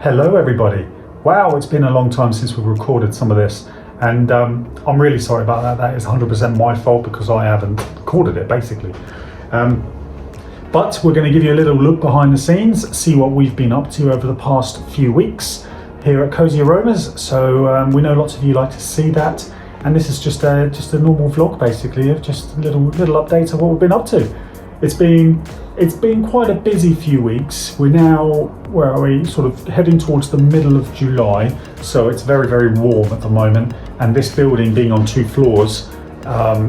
Hello everybody. Wow, it's been a long time since we've recorded some of this, and I'm really sorry about that. That is 100% my fault because I haven't recorded it basically. But we're going to give you a little look behind the scenes, see what we've been up to over the past few weeks here at Cozy Aromas. So we know lots of you like to see that, and this is just a normal vlog basically of just a little update of what we've been up to. It's been quite a busy few weeks. We're now, where are we, sort of heading towards the middle of July, so it's very, very warm at the moment, and this building being on 2 floors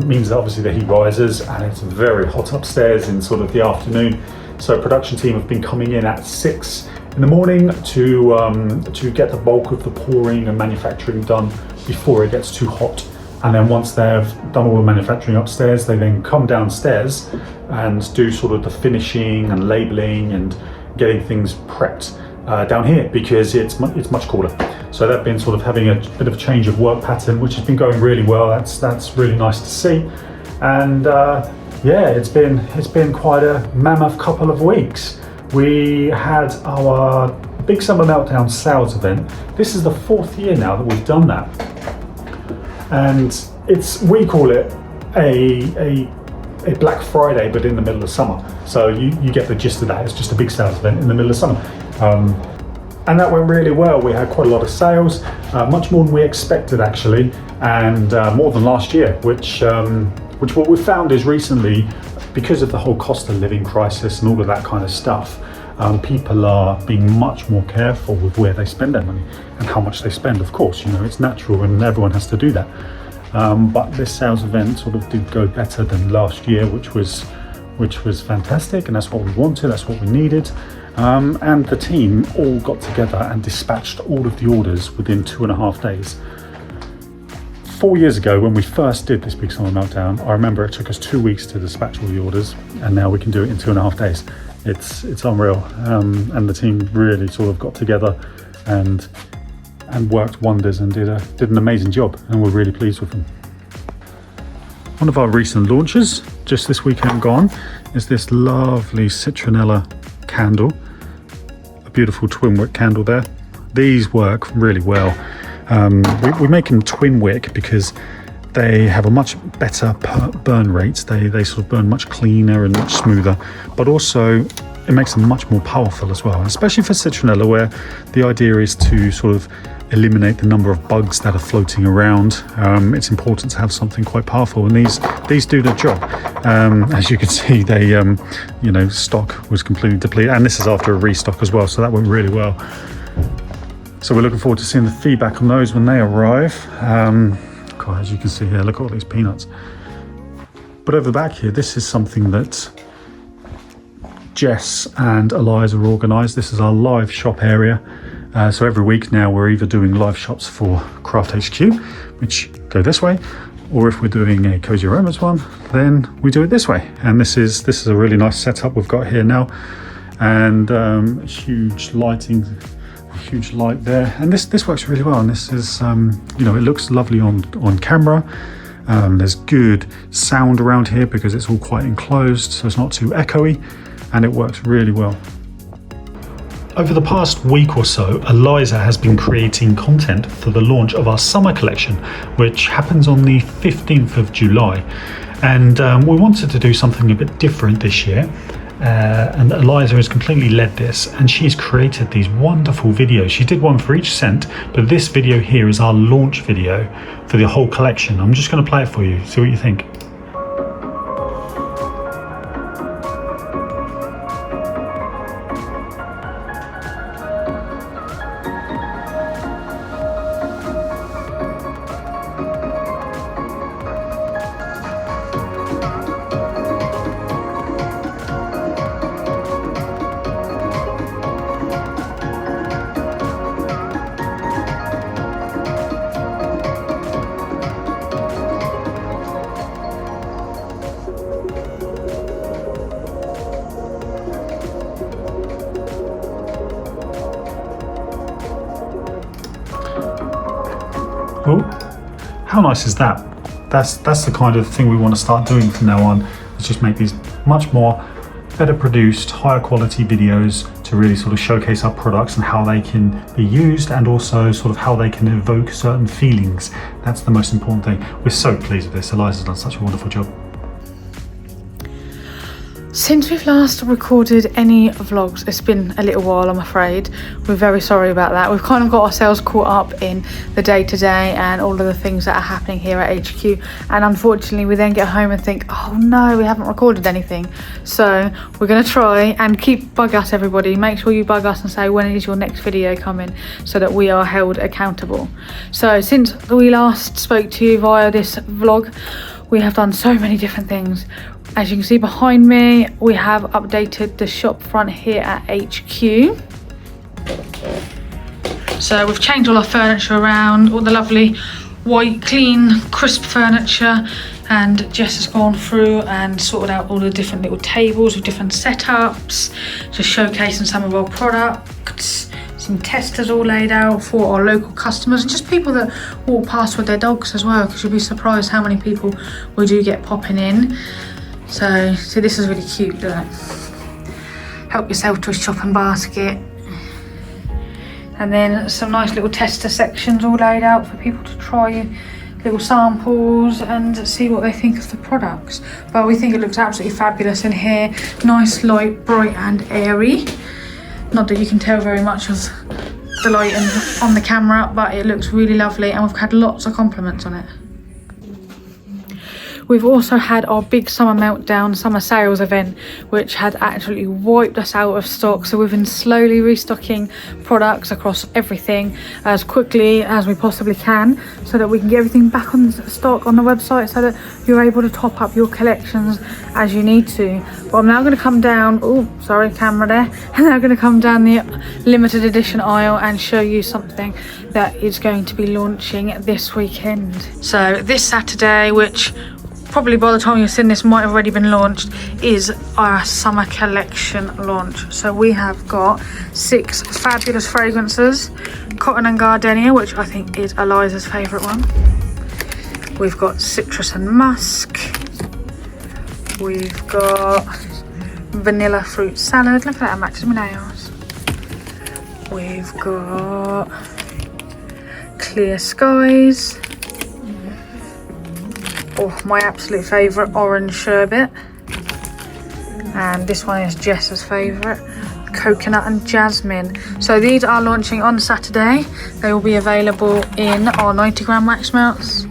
means that obviously the heat rises and it's very hot upstairs in sort of the afternoon. So production team have been coming in at 6 in the morning to get the bulk of the pouring and manufacturing done before it gets too hot. And then once they've done all the manufacturing upstairs, they then come downstairs and do sort of the finishing and labeling and getting things prepped down here because it's much cooler. So they've been sort of having a bit of a change of work pattern, which has been going really well. That's really nice to see. And yeah, it's been quite a mammoth couple of weeks. We had our Big Summer Meltdown sales event. This is the 4th year now that we've done that. And we call it a Black Friday, but in the middle of summer. So you get the gist of that. It's just a big sales event in the middle of summer. And that went really well. We had quite a lot of sales, much more than we expected actually, and more than last year, which what we found is recently, because of the whole cost of living crisis and all of that kind of stuff, people are being much more careful with where they spend their money and how much they spend. Of course, you know, it's natural and everyone has to do that. But this sales event sort of did go better than last year, which was fantastic, and that's what we wanted, that's what we needed. And the team all got together and dispatched all of the orders within 2.5 days. 4 years ago, when we first did this Big Summer Meltdown, I remember it took us 2 weeks to dispatch all the orders, and now we can do it in 2.5 days. It's unreal, and the team really sort of got together and worked wonders and did an amazing job, and we're really pleased with them. One of our recent launches, just this weekend gone, is this lovely citronella candle, a beautiful twin wick candle there. These work really well. We make them twin wick because they have a much better burn rate. They sort of burn much cleaner and much smoother, but also it makes them much more powerful as well, and especially for citronella, where the idea is to sort of eliminate the number of bugs that are floating around. It's important to have something quite powerful, and these do the job. As you can see, they stock was completely depleted, and this is after a restock as well, so that went really well. So we're looking forward to seeing the feedback on those when they arrive. God, as you can see here, look at all these peanuts. But over the back here, this is something that Jess and Eliza organised. This is our live shop area. So every week now we're either doing live shops for Craft HQ, which go this way, or if we're doing a Cozy Aromas one, then we do it this way. And this is a really nice setup we've got here now, and huge lighting, huge light there, and this works really well. And this is it looks lovely on camera. There's good sound around here because it's all quite enclosed, so it's not too echoey, and it works really well. Over the past week or so, Eliza has been creating content for the launch of our summer collection, which happens on the 15th of July. And we wanted to do something a bit different this year. And Eliza has completely led this, and she's created these wonderful videos. She did one for each scent, but this video here is our launch video for the whole collection. I'm just going to play it for you, see what you think. Oh, how nice is that? That's the kind of thing we want to start doing from now on. Let's just make these much more better produced, higher quality videos to really sort of showcase our products and how they can be used, and also sort of how they can evoke certain feelings. That's the most important thing. We're so pleased with this. Eliza's done such a wonderful job. Since we've last recorded any vlogs, it's been a little while, I'm afraid. We're very sorry about that. We've kind of got ourselves caught up in the day-to-day and all of the things that are happening here at HQ, and unfortunately we then get home and think, oh no, we haven't recorded anything. So we're going to try and bug us, everybody. Make sure you bug us and say when is your next video coming, so that we are held accountable. So since we last spoke to you via this vlog, we have done so many different things. As you can see behind me, we have updated the shop front here at HQ. So we've changed all our furniture around, all the lovely white, clean, crisp furniture, and Jess has gone through and sorted out all the different little tables with different setups, just showcasing some of our products. Some testers all laid out for our local customers and just people that walk past with their dogs as well, because you'll be surprised how many people we do get popping in. So this is really cute. Look. Help yourself to a shopping basket. And then some nice little tester sections all laid out for people to try little samples and see what they think of the products. But we think it looks absolutely fabulous in here. Nice, light, bright and airy. Not that you can tell very much of the lighting on the camera, but it looks really lovely and we've had lots of compliments on it. We've also had our big summer meltdown, summer sales event, which had actually wiped us out of stock. So we've been slowly restocking products across everything as quickly as we possibly can, so that we can get everything back on stock on the website, so that you're able to top up your collections as you need to. But I'm now going to come down, oh sorry camera there, I'm now going to come down the limited edition aisle and show you something that is going to be launching this weekend. So this Saturday, which probably by the time you've seen this might have already been launched, is our summer collection launch. So we have got 6 fabulous fragrances. Cotton and Gardenia, which I think is Eliza's favourite one. We've got citrus and musk. We've got vanilla fruit salad. Look at that, it matches my nails. We've got clear skies. Oh, my absolute favourite, orange sherbet. And this one is Jess's favourite, coconut and jasmine. So these are launching on Saturday. They will be available in our 90-gram wax melts,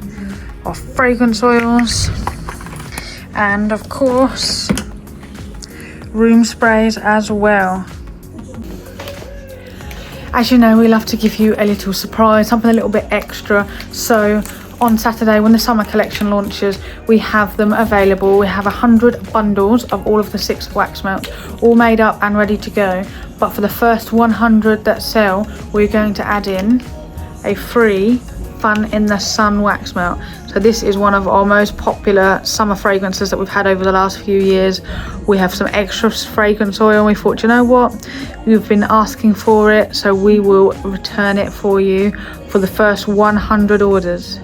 our fragrance oils, and of course room sprays as well. As you know, we love to give you a little surprise, something a little bit extra. So on Saturday, when the summer collection launches, we have them available. We have 100 bundles of all of the 6 wax melts, all made up and ready to go. But for the first 100 that sell, we're going to add in a free Fun in the Sun wax melt. So this is one of our most popular summer fragrances that we've had over the last few years. We have some extra fragrance oil and we thought, you know what, you've been asking for it, so we will return it for you for the first 100 orders.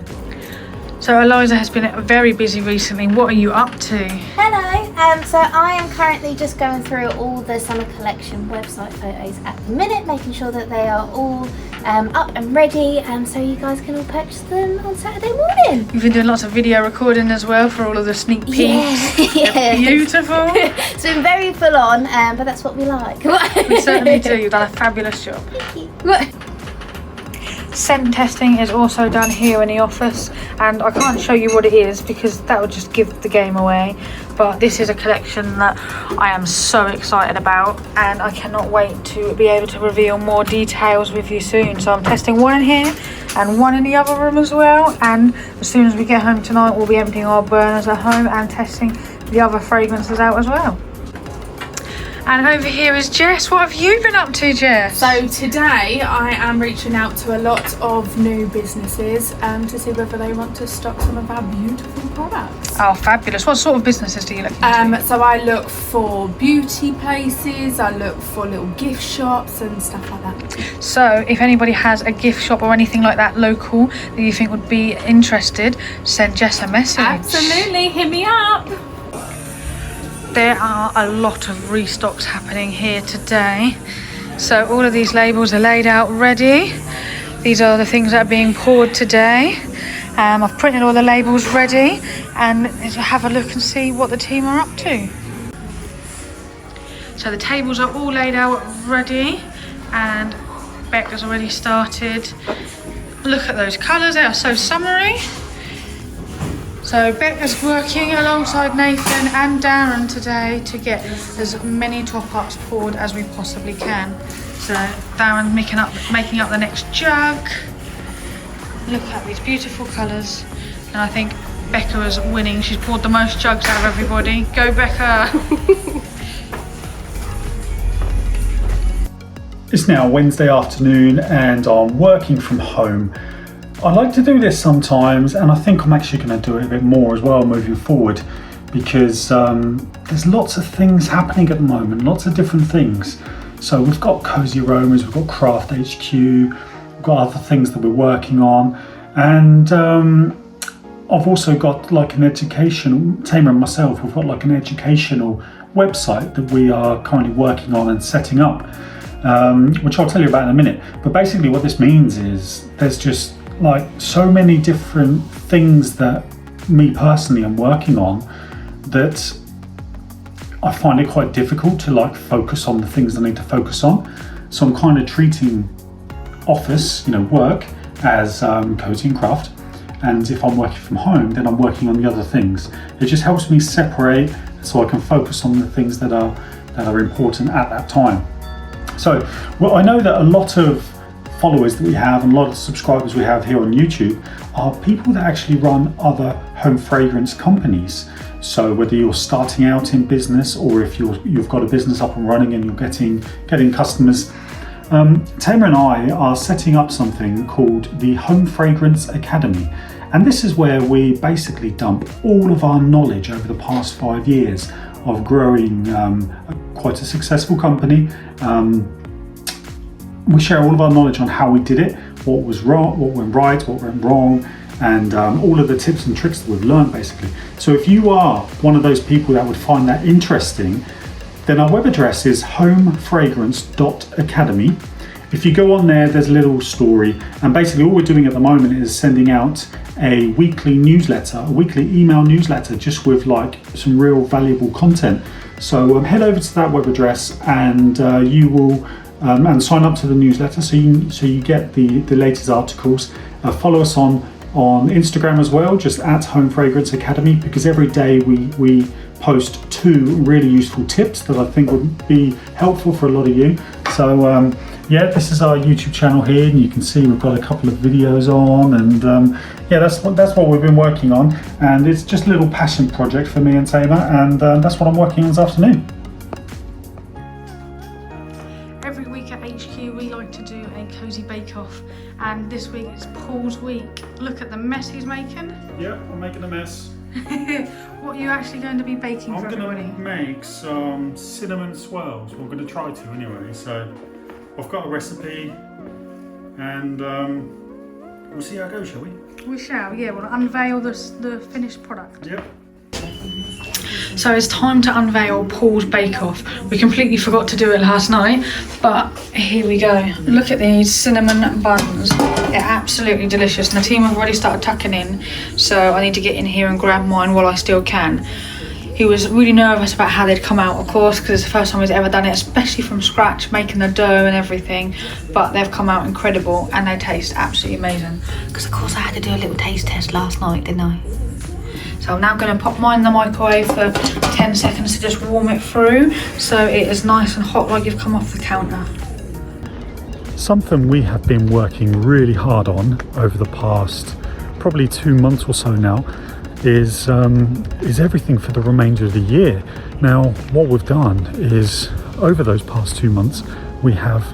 So Eliza has been very busy recently. What are you up to? Hello, so I am currently just going through all the summer collection website photos at the minute, making sure that they are all up and ready, so you guys can all purchase them on Saturday morning. You've been doing lots of video recording as well for all of the sneak peeks. Yeah. Beautiful. It's been very full on, but that's what we like. We certainly do. You've done a fabulous job. Thank you. Scent testing is also done here in the office, and I can't show you what it is because that would just give the game away, but this is a collection that I am so excited about and I cannot wait to be able to reveal more details with you soon. So I'm testing one in here and one in the other room as well, and as soon as we get home tonight we'll be emptying our burners at home and testing the other fragrances out as well. And over here is Jess. What have you been up to, Jess? So today I am reaching out to a lot of new businesses to see whether they want to stock some of our beautiful products. Oh, fabulous. What sort of businesses do you look into? So I look for beauty places, I look for little gift shops and stuff like that. So if anybody has a gift shop or anything like that local that you think would be interested, send Jess a message. Absolutely, hit me up. There are a lot of restocks happening here today. So all of these labels are laid out ready. These are the things that are being poured today. I've printed all the labels ready and have a look and see what the team are up to. So the tables are all laid out ready and Beck has already started. Look at those colours, they are so summery. So Becca's working alongside Nathan and Darren today to get as many top-ups poured as we possibly can. So Darren's making up the next jug. Look at these beautiful colours. And I think Becca is winning. She's poured the most jugs out of everybody. Go Becca! It's now Wednesday afternoon and I'm working from home. I like to do this sometimes and I think I'm actually going to do it a bit more as well moving forward because there's lots of things happening at the moment, lots of different things. So we've got Cozy Aromas, we've got Craft HQ, we've got other things that we're working on, and I've also got like an education, Tamer and myself, we've got like an educational website that we are currently working on and setting up, which I'll tell you about in a minute. But basically what this means is there's just like so many different things that me personally am working on that I find it quite difficult to like focus on the things I need to focus on. So I'm kind of treating office, work as Cozy and Craft, and if I'm working from home then I'm working on the other things. It just helps me separate so I can focus on the things that are important at that time. So well, I know that a lot of followers that we have and a lot of subscribers we have here on YouTube are people that actually run other home fragrance companies. So whether you're starting out in business or if you've got a business up and running and you're getting customers, Tamer and I are setting up something called the Home Fragrance Academy, and this is where we basically dump all of our knowledge over the past 5 years of growing quite a successful company. We share all of our knowledge on how we did it, what was wrong, what went right, what went wrong, and all of the tips and tricks that we've learned basically. So if you are one of those people that would find that interesting, then our web address is homefragrance.academy. If you go on there, there's a little story, and basically all we're doing at the moment is sending out a weekly newsletter, a weekly email newsletter, just with like some real valuable content. So head over to that web address and you will and sign up to the newsletter so you get the latest articles. Follow us on Instagram as well, just at Home Fragrance Academy, because every day we post 2 really useful tips that I think would be helpful for a lot of you. So yeah, this is our YouTube channel here, and you can see we've got a couple of videos on, and yeah, that's what we've been working on, and it's just a little passion project for me and Tamer, and that's what I'm working on this afternoon. Every week at HQ we like to do a Cozy Bake Off, and this week it's Paul's week. Look at the mess he's making. Yep, I'm making a mess. What are you actually going to be baking for everybody? I'm going to make some cinnamon swirls. Well, I'm going to try to anyway. So I've got a recipe, and we'll see how it goes, shall we? We shall, yeah. We'll unveil the finished product. Yep. So it's time to unveil Paul's Bake Off. We completely forgot to do it last night, but here we go. Look at these cinnamon buns. They're absolutely delicious, and the team have already started tucking in, so I need to get in here and grab mine while I still can. He was really nervous about how they'd come out, of course, because it's the first time he's ever done it, especially from scratch, making the dough and everything, but they've come out incredible and they taste absolutely amazing. Because of course I had to do a little taste test last night, didn't I? So I'm now going to pop mine in the microwave for 10 seconds to just warm it through so it is nice and hot like you've come off the counter. Something we have been working really hard on over the past probably 2 months or so now is everything for the remainder of the year. Now what we've done is over those past 2 months we have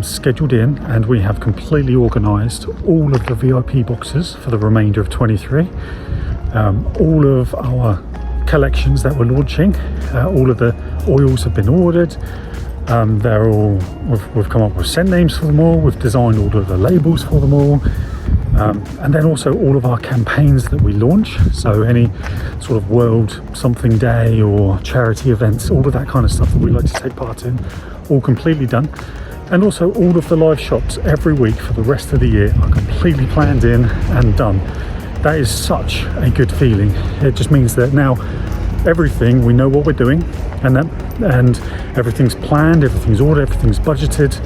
scheduled in and we have completely organised all of the VIP boxes for the remainder of 23. All of our collections that we're launching, all of the oils have been ordered. They're all, we've come up with scent names for them all, we've designed all of the labels for them all, and then also all of our campaigns that we launch, so any sort of World Something Day or charity events, all of that kind of stuff that we like to take part in, all completely done. And also all of the live shops every week for the rest of the year are completely planned in and done. That is such a good feeling. It just means that now everything, we know what we're doing, and everything's planned, everything's ordered, everything's budgeted,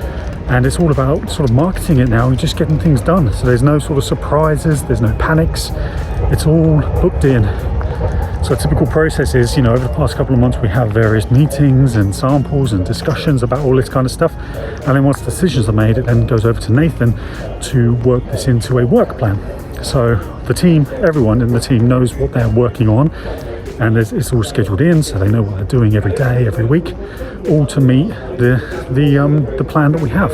and it's all about sort of marketing it now and just getting things done. So there's no sort of surprises, there's no panics, it's all booked in. So a typical process is, you know, over the past couple of months we have various meetings and samples and discussions about all this kind of stuff, and then once decisions are made, it then goes over to Nathan to work this into a work plan. So the team, everyone in the team knows what they're working on, and it's all scheduled in, so they know what they're doing every day, every week, all to meet the plan that we have.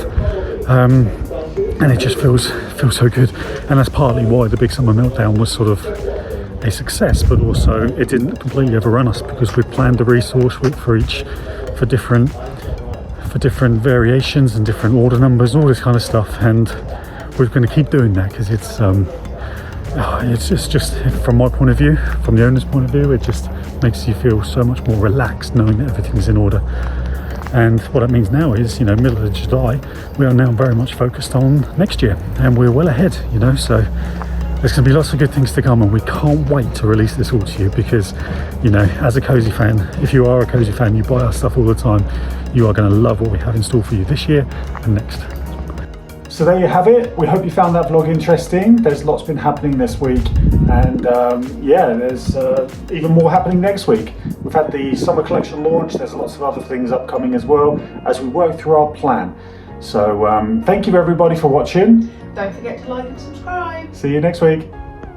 And it just feels so good, and that's partly why the Big Summer Meltdown was sort of a success, but also it didn't completely overrun us, because we planned the resource week for different variations and different order numbers and all this kind of stuff, and we're going to keep doing that because it's just from my point of view, from the owner's point of view, it just makes you feel so much more relaxed knowing that everything's in order. And what it means now is, you know, middle of July, we are now very much focused on next year, and we're well ahead, you know, so there's going to be lots of good things to come, and we can't wait to release this all to you, because, you know, as a Cozy fan, if you are a Cozy fan, you buy our stuff all the time, you are going to love what we have in store for you this year and next. So there you have it. We hope you found that vlog interesting. There's lots been happening this week, and yeah, there's even more happening next week. We've had the summer collection launch. There's lots of other things upcoming as well as we work through our plan. So thank you everybody for watching. Don't forget to like and subscribe. See you next week.